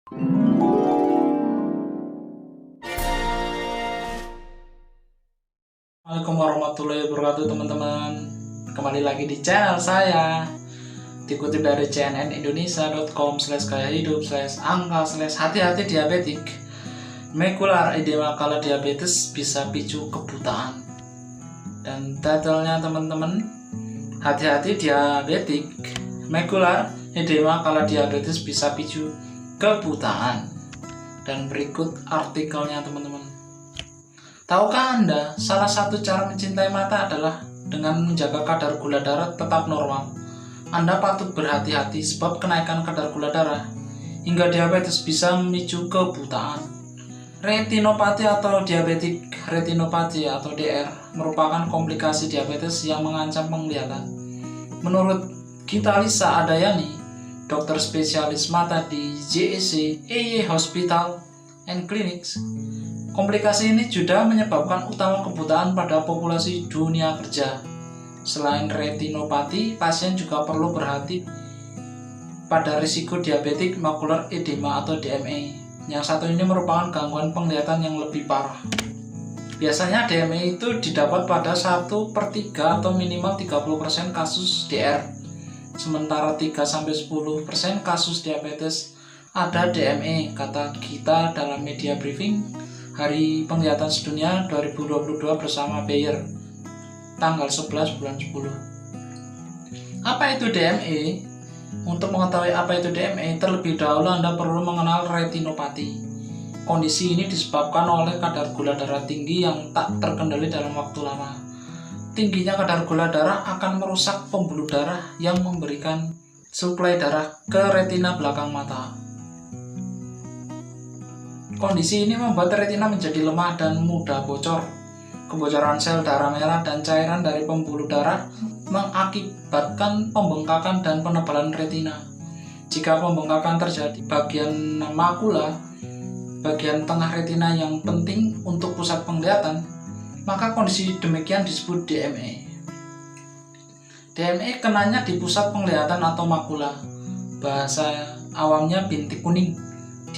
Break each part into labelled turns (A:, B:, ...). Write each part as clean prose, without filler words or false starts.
A: Assalamualaikum warahmatullahi wabarakatuh teman-teman. Kembali lagi di channel saya. Dikutip dari cnnindonesia.com/gaya-hidup/angka/hati-hati diabetik. Macular edema kala diabetes bisa picu kebutaan. Dan titlenya teman-teman, hati-hati diabetik. Macular edema kala diabetes bisa picu kebutaan. Dan berikut artikelnya teman-teman. Tahukah Anda, salah satu cara mencintai mata adalah dengan menjaga kadar gula darah tetap normal. Anda patut berhati-hati sebab kenaikan kadar gula darah hingga diabetes bisa memicu kebutaan. Retinopati atau diabetik retinopati atau DR merupakan komplikasi diabetes yang mengancam penglihatan. Menurut Gita Lisa Adayani, dokter spesialis mata di JEC Eye Hospital and Clinics, komplikasi ini juga menyebabkan utama kebutaan pada populasi dunia kerja. Selain retinopati, pasien juga perlu berhati pada risiko diabetik makular edema atau DME. Yang satu ini merupakan gangguan penglihatan yang lebih parah. Biasanya DME itu didapat pada 1/3 atau minimal 30% kasus DR. Sementara 3-10% kasus diabetes ada DME, kata Gita dalam media briefing Hari Penglihatan Sedunia 2022 bersama Bayer, tanggal 11 bulan 10. Apa itu DME? Untuk mengetahui apa itu DME, terlebih dahulu Anda perlu mengenal retinopati. Kondisi ini disebabkan oleh kadar gula darah tinggi yang tak terkendali dalam waktu lama. Tingginya kadar gula darah akan merusak pembuluh darah yang memberikan suplai darah ke retina belakang mata. Kondisi ini membuat retina menjadi lemah dan mudah bocor. Kebocoran sel darah merah dan cairan dari pembuluh darah mengakibatkan pembengkakan dan penebalan retina. Jika pembengkakan terjadi bagian makula, bagian tengah retina yang penting untuk pusat penglihatan, maka kondisi demikian disebut DME. DME kenanya di pusat penglihatan atau makula. Bahasa awamnya bintik kuning.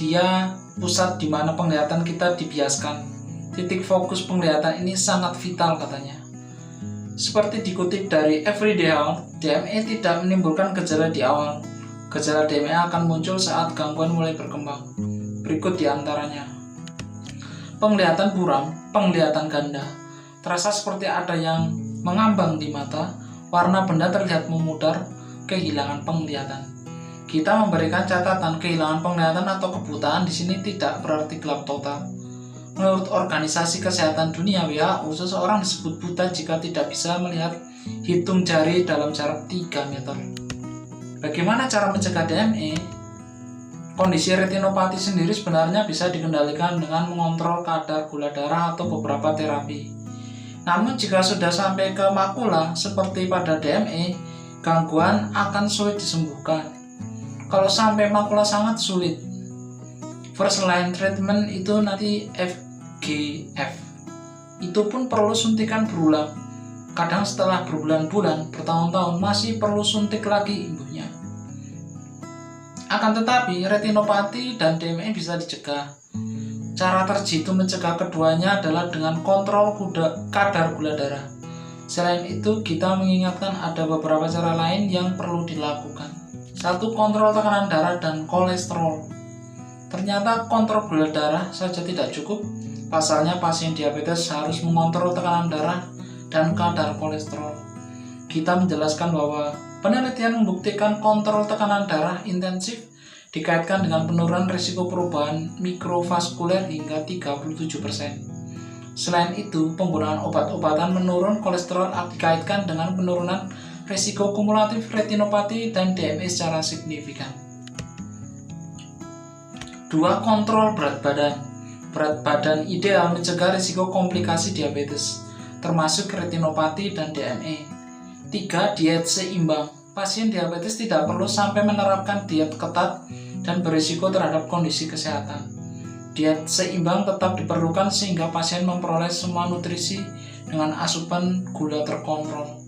A: Dia pusat di mana penglihatan kita dibiaskan. Titik fokus penglihatan ini sangat vital katanya. Seperti dikutip dari Everyday Health, DME tidak menimbulkan gejala di awal. Gejala DME akan muncul saat gangguan mulai berkembang. Berikut diantaranya. Penglihatan buram, penglihatan ganda. Terasa seperti ada yang mengambang di mata, warna benda terlihat memudar, kehilangan penglihatan. Kita memberikan catatan kehilangan penglihatan atau kebutaan di sini tidak berarti gelap total. Menurut Organisasi Kesehatan Dunia WHO, seseorang disebut buta jika tidak bisa melihat hitung jari dalam jarak 3 meter. Bagaimana cara mencegah DME? Kondisi retinopati sendiri sebenarnya bisa dikendalikan dengan mengontrol kadar gula darah atau beberapa terapi. Namun jika sudah sampai ke makula seperti pada DME, gangguan akan sulit disembuhkan. Kalau sampai makula sangat sulit, first line treatment itu nanti FGF. Itu pun perlu suntikan berulang. Kadang setelah berbulan-bulan, bertahun-tahun masih perlu suntik lagi ibunya. Akan tetapi, retinopati dan DME bisa dicegah. Cara terjitu mencegah keduanya adalah dengan kontrol kadar gula darah. Selain itu, kita mengingatkan ada beberapa cara lain yang perlu dilakukan. 1. Kontrol tekanan darah dan kolesterol. Ternyata kontrol gula darah saja tidak cukup. Pasalnya pasien diabetes harus mengontrol tekanan darah dan kadar kolesterol. Kita menjelaskan bahwa penelitian membuktikan kontrol tekanan darah intensif dikaitkan dengan penurunan risiko perubahan mikrovaskuler hingga 37%. Selain itu, penggunaan obat-obatan menurun kolesterol dikaitkan dengan penurunan risiko kumulatif retinopati dan DME secara signifikan. 2. Kontrol berat badan. Berat badan ideal mencegah risiko komplikasi diabetes, termasuk retinopati dan DME. 3. Diet seimbang. Pasien diabetes tidak perlu sampai menerapkan diet ketat dan berisiko terhadap kondisi kesehatan. Diet seimbang tetap diperlukan sehingga pasien memperoleh semua nutrisi dengan asupan gula terkontrol.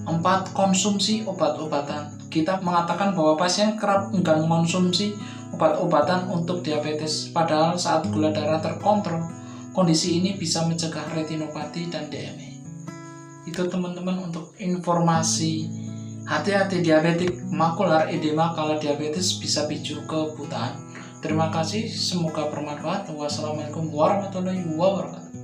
A: 4. Konsumsi obat-obatan. Kita mengatakan bahwa pasien kerap enggan mengonsumsi obat-obatan untuk diabetes. Padahal saat gula darah terkontrol, kondisi ini bisa mencegah retinopati dan DME. Itu teman-teman untuk informasi. Hati-hati diabetik makular edema kalau diabetes bisa picu kebutaan. Terima kasih, semoga bermanfaat. Wassalamualaikum warahmatullahi wabarakatuh.